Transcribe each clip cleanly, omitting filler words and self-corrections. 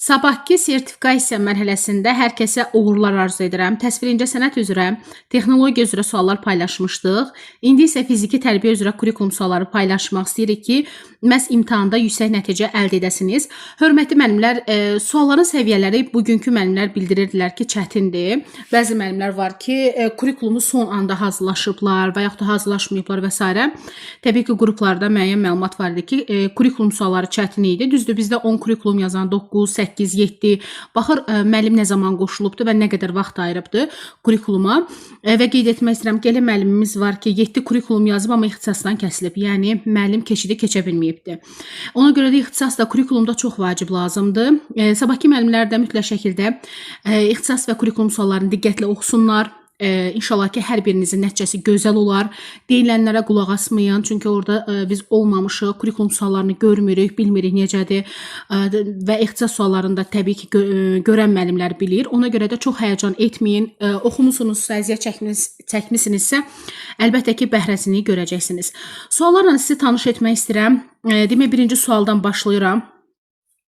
Sabahki sertifikasiya mərhələsində hər kəsə uğurlar arzu edirəm. Təsvir incəsənət üzrə, texnologiya üzrə suallar paylaşmışdıq. İndi isə fiziki tərbiyə üzrə kurikulum sualları paylaşmaq istəyirik ki, məhz imtahanda yüksək nəticə əldə edəsiniz. Hörmətli müəllimlər, sualların səviyyələri bugünkü müəllimlər bildirirdilər ki, çətindir. Bəzi müəllimlər var ki, kurikulumu son anda hazırlaşıblar və yaxud da hazırlaşmayıblar və s. Təbii ki, qruplarda müəyyən məlumat var idi ki, kurikulum sualları çətin idi. Düzdür, bizdə 10 kurikulum yazan 9, 8, 7 baxır müəllim nə zaman qoşulubdur və nə qədər vaxt ayırıbdır kurikuluma. Və qeyd etmək istəyirəm ki, elə müəllimimiz var ki, 7 kurikulum yazıb, amma ixtisasdan kəsilib. Yəni müəllim keçidi keçə bilməyibdir. Ona görə də ixtisas da kurikulumda çox vacib lazımdır. Sabahki müəllimlər də mütləq şəkildə ixtisas və kurikulum suallarını diqqətlə oxusunlar. İnşallah ki, hər birinizin nəticəsi gözəl olar. Deyilənlərə qulaq asmayın. Çünki orada biz olmamışıq, kurikulum suallarını görmürük, bilmirik necədir. Və ixtisas suallarında təbii ki, görən müəllimlər bilir. Ona görə də çox həyəcan etməyin. Oxumusunuzsa, əziyyət çəkmisinizsə, əlbəttə ki, bəhrəsini görəcəksiniz. Suallarla sizi tanış etmək istəyirəm. Demək, birinci sualdan başlayıram.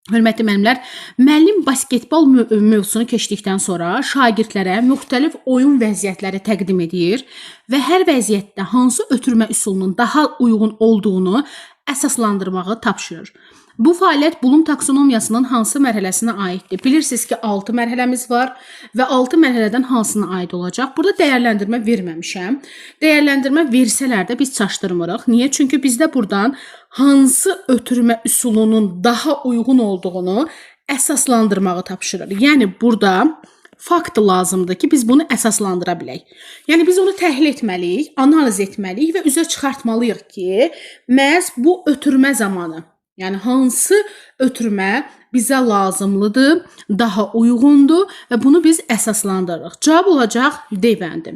Hörmətli müəllimlər, müəllim basketbol mövzusunu keçdikdən sonra şagirdlərə müxtəlif oyun vəziyyətləri təqdim edir və hər vəziyyətdə hansı ötürmə üsulunun daha uyğun olduğunu əsaslandırmağı tapşırır. Bu fəaliyyət Bloom taksonomiyasının hansı mərhələsinə aiddir? Bilirsiniz ki, 6 mərhələmiz var və 6 mərhələdən hansına aid olacaq? Burada dəyərləndirmə verməmişəm. Dəyərləndirmə versələr də biz çaşdırmırıq. Niyə? Çünki bizdə buradan hansı ötürmə üsulunun daha uyğun olduğunu əsaslandırmağı tapşırır. Yəni burada fakt lazımdır ki, biz bunu əsaslandıra bilək. Yəni biz onu təhlil etməliyik, analiz etməliyik və üzə çıxartmalıyıq ki, məhz bu ötürmə zamanı, yəni hansı ötürmə bizə lazımlıdır, daha uyğundur və bunu biz əsaslandırırıq. Cavab olacaq D bəndi.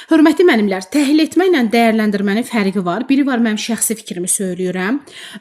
Hörmətli müəllimlər, təhlil etməklə dəyərləndirmənin fərqi var. Biri var, mənim şəxsi fikrimi söyləyirəm,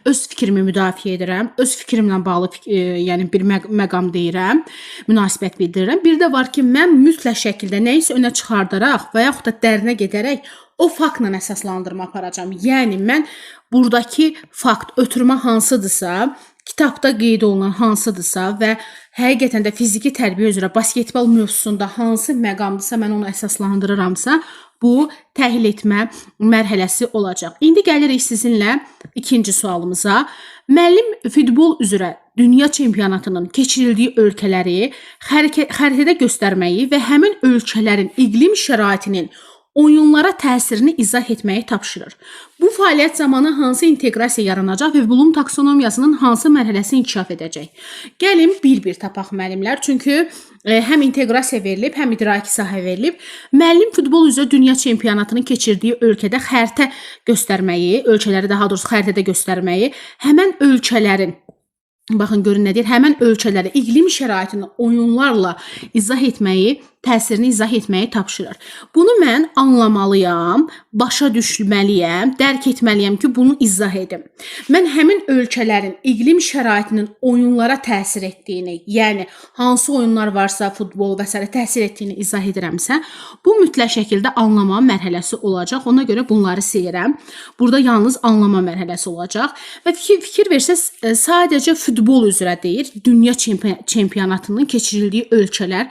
öz fikrimi müdafiə edirəm, öz fikrimlə bağlı yəni bir məqam deyirəm, münasibət bildirirəm. Bir də var ki, mən mütləq şəkildə nəyisə önə çıxardaraq və yaxud da dərinə gedərək o faktla əsaslandırma aparacağam. Yəni mən buradakı fakt, ötürmə hansıdırsa, kitabda qeyd olunan hansıdırsa və həqiqətən də fiziki tərbiyə üzrə basketbol mövzusunda hansı məqamdırsa, mən onu əsaslandırıramsa, bu təhlil etmə mərhələsi olacaq. İndi gəlirik sizinlə ikinci sualımıza. Müəllim futbol üzrə dünya çempionatının keçirildiyi ölkələri xəritədə göstərməyi və həmin ölkələrin iqlim şəraitinin oyunlara təsirini izah etməyi tapşırır. Bu fəaliyyət zamanı hansı inteqrasiya yaranacaq və Bloom taksonomiyasının hansı mərhələsi inkişaf edəcək? Gəlin bir-bir tapaq müəllimlər. Çünki həm inteqrasiya verilib, həm idraki sahə verilib. Müəllim futbol üzrə dünya çempionatının keçirdiyi ölkədə xəritə göstərməyi, ölkələri daha doğrusu xəritədə göstərməyi, həmən ölkələrin baxın görün nə deyir, həmən ölkələri iqlim şəraitini oyunlarla izah etməyi, təsirini izah etməyi tapşırır. Bunu mən anlamalıyam, başa düşməliyəm, dərk etməliyəm ki, bunu izah edim. Mən həmin ölkələrin iqlim şəraitinin oyunlara təsir etdiyini, yəni hansı oyunlar varsa, futbol və s. təsir etdiyini izah edirəmsə, bu mütləq şəkildə anlama mərhələsi olacaq. Ona görə bunları seyirəm. Burada yalnız anlama mərhələsi olacaq. Və fikir versəz, sadəcə futbol üzrə deyir, dünya çempionatının keçirildiyi ölkələr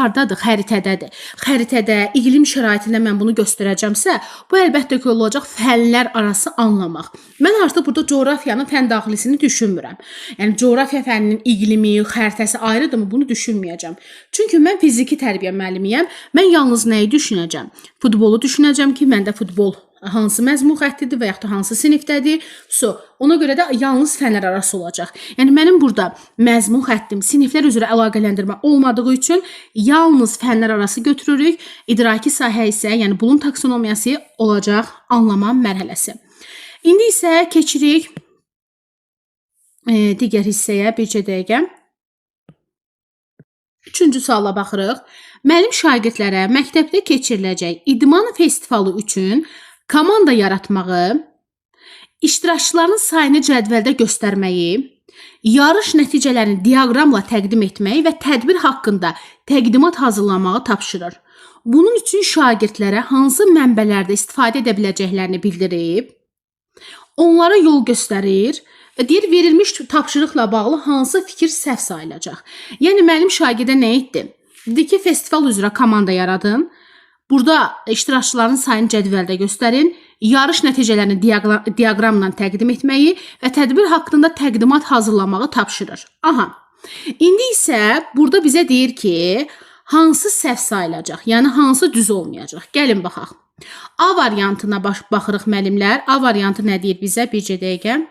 hardadır? Xəritədədir. Xəritədə, iqlim şəraitində mən bunu göstərəcəmsə, bu əlbəttə ki, olacaq fənlər arası anlamaq. Mən artıq burada coğrafiyanın fən daxilisini düşünmürəm. Yəni, coğrafiya fəninin iqlimi, xəritəsi ayrıdırmı? Bunu düşünməyəcəm. Çünki mən fiziki tərbiyə müəllimiyəm. Mən yalnız nəyi düşünəcəm? Futbolu düşünəcəm ki, məndə futbol hansı məzmun xəttidir və yaxud da hansı sinifdədir. Ona görə də yalnız fənlər arası olacaq. Yəni, mənim burada məzmun xəttim siniflər üzrə əlaqələndirmə olmadığı üçün yalnız fənlər arası götürürük. İdraki sahə isə, yəni Bloom taksonomiyası olacaq anlama mərhələsi. İndi isə keçirik digər hissəyə, bircə dəqiqə. Üçüncü suala baxırıq. Müəllim şagirdlərə məktəbdə keçiriləcək idman festivalı üçün komanda yaratmağı, iştirakçıların sayını cədvəldə göstərməyi, yarış nəticələrini diaqramla təqdim etməyi və tədbir haqqında təqdimat hazırlamağı tapşırır. Bunun üçün şagirdlərə hansı mənbələrdə istifadə edə biləcəklərini bildirib, onlara yol göstərir Deyir, verilmiş tapşırıqla bağlı hansı fikir səhv sayılacaq? Yəni müəllim şagirdə nə etdi? Dedi ki, festival üzrə komanda yaradın. Burada iştirakçıların sayını cədvəldə göstərin, yarış nəticələrini diaqramla təqdim etməyi və tədbir haqqında təqdimat hazırlamağı tapşırır. Aha. İndi isə burada bizə deyir ki, hansı səhv sayılacaq? Yəni hansı düz olmayacaq? Gəlin baxaq. A variantına baxırıq müəllimlər. A variantı nə deyir bizə? Bircə dəqiqə.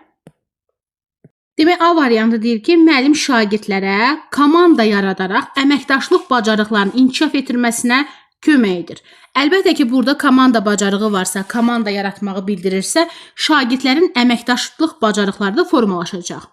Demək, A variantı deyir ki, müəllim şagirdlərə komanda yaradaraq əməkdaşlıq bacarıqlarının inkişaf etdirməsinə kömək edir. Əlbəttə ki, burada komanda bacarığı varsa, komanda yaratmağı bildirirsə, şagirdlərin əməkdaşlıq bacarıqları da formalaşacaq.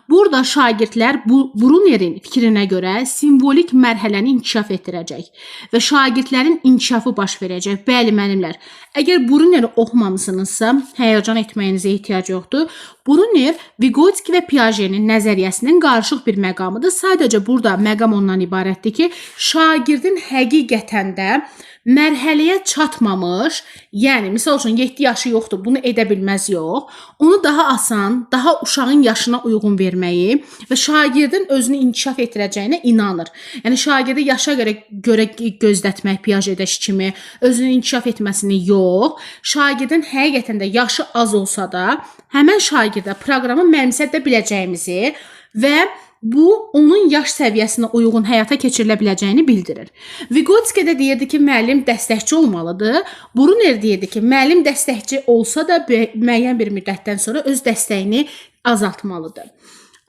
Burada şagirdlər Brunerin fikrinə görə simvolik mərhələni inkişaf etdirəcək və şagirdlərin inkişafı baş verəcək. Bəli, müəllimlər, əgər Bruneri oxumamısınızsa, həyəcan etməyinizə ehtiyac yoxdur. Bruner, Vygotsky və Piaget'in nəzəriyyəsinin qarışıq bir məqamıdır. Sadəcə burada məqam ondan ibarətdir ki, şagirdin həqiqətən də mərhələyə çatmamış, yəni misal üçün 7 yaşı yoxdur, bunu edə bilməz yox. Onu daha asan, daha uşağın yaşına uyğun verməyi və şagirdin özünü inkişaf etdirəcəyinə inanır. Yəni şagirdi yaşa görə gözlətmək Piaget kimi özünü inkişaf etməsini yox, şagirdin həqiqətən də yaşı az olsa da həmən şagirdə proqramı mənimsədə biləcəyimizi və bu onun yaş səviyyəsinə uyğun həyata keçirilə biləcəyini bildirir. Vygotsky də deyirdi ki, müəllim dəstəkçi olmalıdır. Bruner deyirdi ki, müəllim dəstəkçi olsa da müəyyən bir müddətdən sonra öz dəstəyini azaltmalıdır.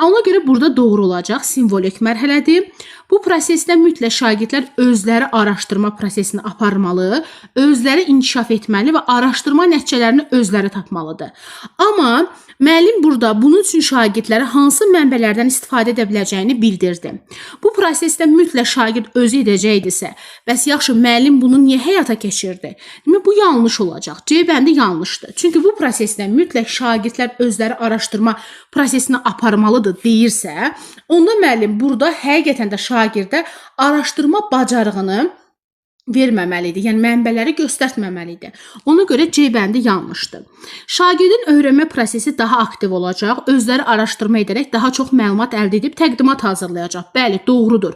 Ona görə burada doğru olacaq simvolik mərhələdir. Bu prosesdə mütləq şagirdlər özləri araşdırma prosesini aparmalı, özləri inkişaf etməli və araşdırma nəticələrini özləri tapmalıdır. Amma müəllim burada bunun üçün şagirdlərə hansı mənbələrdən istifadə edə biləcəyini bildirdi. Bu prosesdə mütləq şagird özü edəcəkdirsə, bəs yaxşı, müəllim bunu niyə həyata keçirdi? Demək, bu yanlış olacaq. C bəndi yanlışdır. Çünki bu prosesdə mütləq şagirdlər özləri araşdırma prosesini aparmalıdır deyirsə, onda müəllim burada həqiqətən də şagirdə araşdırma bacarığını verməməlidir. Yəni mənbələri göstərməməlidir. Ona görə C bəndi yanlışdır. Şagirdin öyrənmə prosesi daha aktiv olacaq, özləri araşdırma edərək daha çox məlumat əldə edib təqdimat hazırlayacaq. Bəli, doğrudur.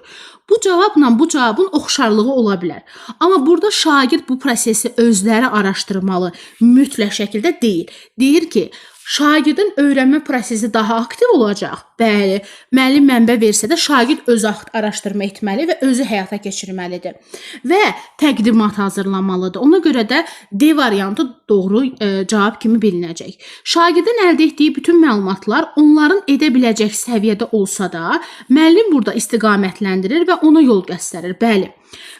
Bu cavabla bu cavabın oxşarlığı ola bilər. Amma burada şagird bu prosesi özləri araşdırmalı mütləq şəkildə deyil. Deyir ki, şagirdin öyrənmə prosesi daha aktiv olacaq. Bəli, müəllim mənbə versə də şagird özü araşdırma etməli və özü həyata keçirməlidir və təqdimat hazırlamalıdır. Ona görə də D variantı doğru cavab kimi bilinəcək. Şagirdin əldə etdiyi bütün məlumatlar onların edə biləcək səviyyədə olsa da, müəllim burada istiqamətləndirir və ona yol göstərir. Bəli.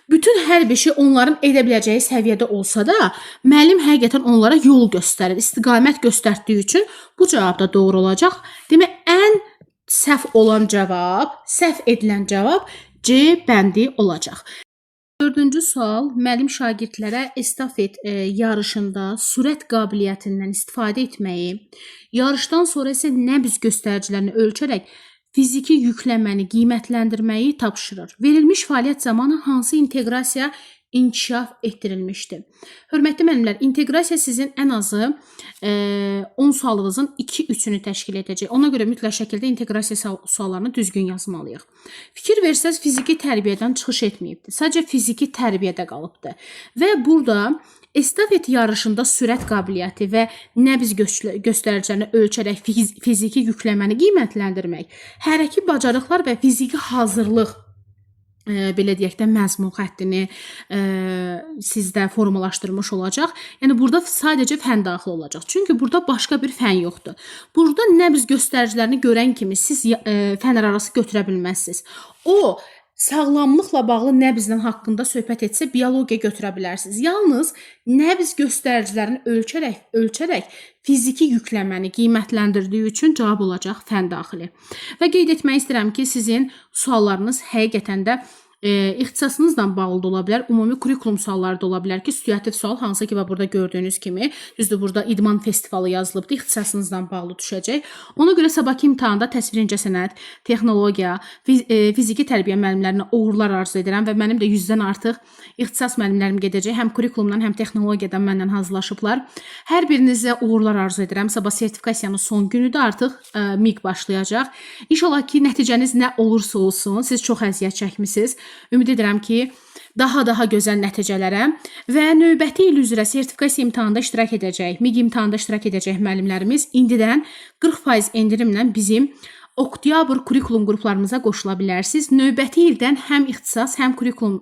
Bütün hər bir şey onların edə biləcəyi səviyyədə olsa da, müəllim həqiqətən onlara yol göstərir, istiqamət göstərdiyi üçün bu cavab da doğru olacaq. Demək, ən səhv olan cavab, səhv edilən cavab C bəndi olacaq. Dördüncü sual, müəllim şagirdlərə estafet yarışında sürət qabiliyyətindən istifadə etməyi, yarışdan sonra isə nəbz göstəricilərini ölçərək fiziki yükləməni qiymətləndirməyi tapşırır. Verilmiş fəaliyyət zamanı hansı inteqrasiya inkişaf etdirilmişdir? Hörmətli müəllimlər, inteqrasiya sizin ən azı 10 sualınızın 2-3-ünü təşkil edəcək. Ona görə mütləq şəkildə inteqrasiya suallarını düzgün yazmalıyıq. Fikir versəz, fiziki tərbiyədən çıxış etməyibdir. Sadəcə fiziki tərbiyədə qalıbdır. Və burada estafet yarışında sürət qabiliyyəti və nəbz göstəricilərini ölçərək fiziki yükləməni qiymətləndirmək, hərəki bacarıqlar və fiziki hazırlıq belə deyək də məzmun xəttini sizdə formalaşdırmış olacaq. Yəni burada sadəcə fən daxil olacaq. Çünki burada başqa bir fən yoxdur. Burada nəbz göstəricilərini görən kimi siz fənərarası götürə bilməzsiniz. O sağlamlıqla bağlı nəbzdən haqqında söhbət etsə biologiya götürə bilərsiniz. Yalnız nəbz göstəricilərini ölçərək fiziki yükləməni qiymətləndirdiyi üçün cavab olacaq fən daxili. Və qeyd etmək istəyirəm ki, sizin suallarınız həqiqətən də ixtisasınızla bağlı da ola bilər, ümumi kurikulum sualları da ola bilər ki, situativ sual, hansı ki, burada gördüyünüz kimi, düzdür, burada idman festivalı yazılıbdır, ixtisasınızla bağlı düşəcək. Ona görə sabahki imtahanda təsvir incəsənət, texnologiya, fiziki tərbiyə müəllimlərinə uğurlar arzu edirəm və mənim də 100-dən artıq ixtisas müəllimlərim gedəcək. Həm kurikulumdan, həm texnologiyadan mənlə hazırlaşıblar. Hər birinizə uğurlar arzu edirəm. Sabah sertifikasiyanın son günüdür, artıq MİQ başlayacaq. İnşallah ki, nəticəniz nə olursa olsun, siz çox əziyyət çəkmisiniz. Ümid edirəm ki, daha gözəl nəticələrə və növbəti il üzrə sertifikasiya imtahanında iştirak edəcək, MİQ imtahanında iştirak edəcək müəllimlərimiz indidən 40% endirimlə bizim oktyabr kurikulum qruplarımıza qoşula bilərsiniz. Növbəti ildən həm ixtisas, həm kurikulum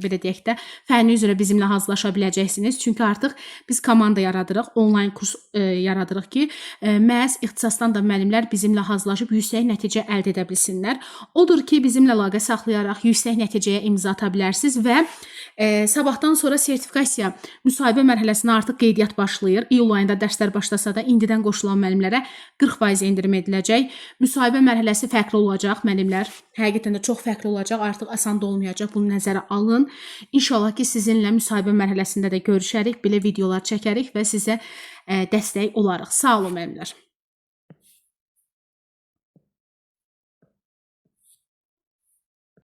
belə deyək də fənni üzrə bizimlə hazırlaşa biləcəksiniz. Çünki artıq biz komanda yaradırıq, onlayn kurs yaradırıq ki, məhz ixtisasdan da müəllimlər bizimlə hazırlaşıb yüksək nəticə əldə edə bilsinlər. Odur ki, bizimlə əlaqə saxlayaraq yüksək nəticəyə imza ata bilərsiniz və sabahdan sonra sertifikasiya müsahibə mərhələsinə artıq qeydiyyat başlayır. İyul ayında dərslər başlasa da indidən qoşulan müəllimlərə 40% endirim ediləcək. Müsahibə mərhələsi fərqli olacaq müəllimlər. Həqiqətən də çox fərqli olacaq. Artıq asan da olmayacaq. Bunu nəzərə alın. İnşallah ki, sizinlə müsahibə mərhələsində də görüşərik, belə videolar çəkərik və sizə dəstək olarıq. Sağ olun müəllimlər.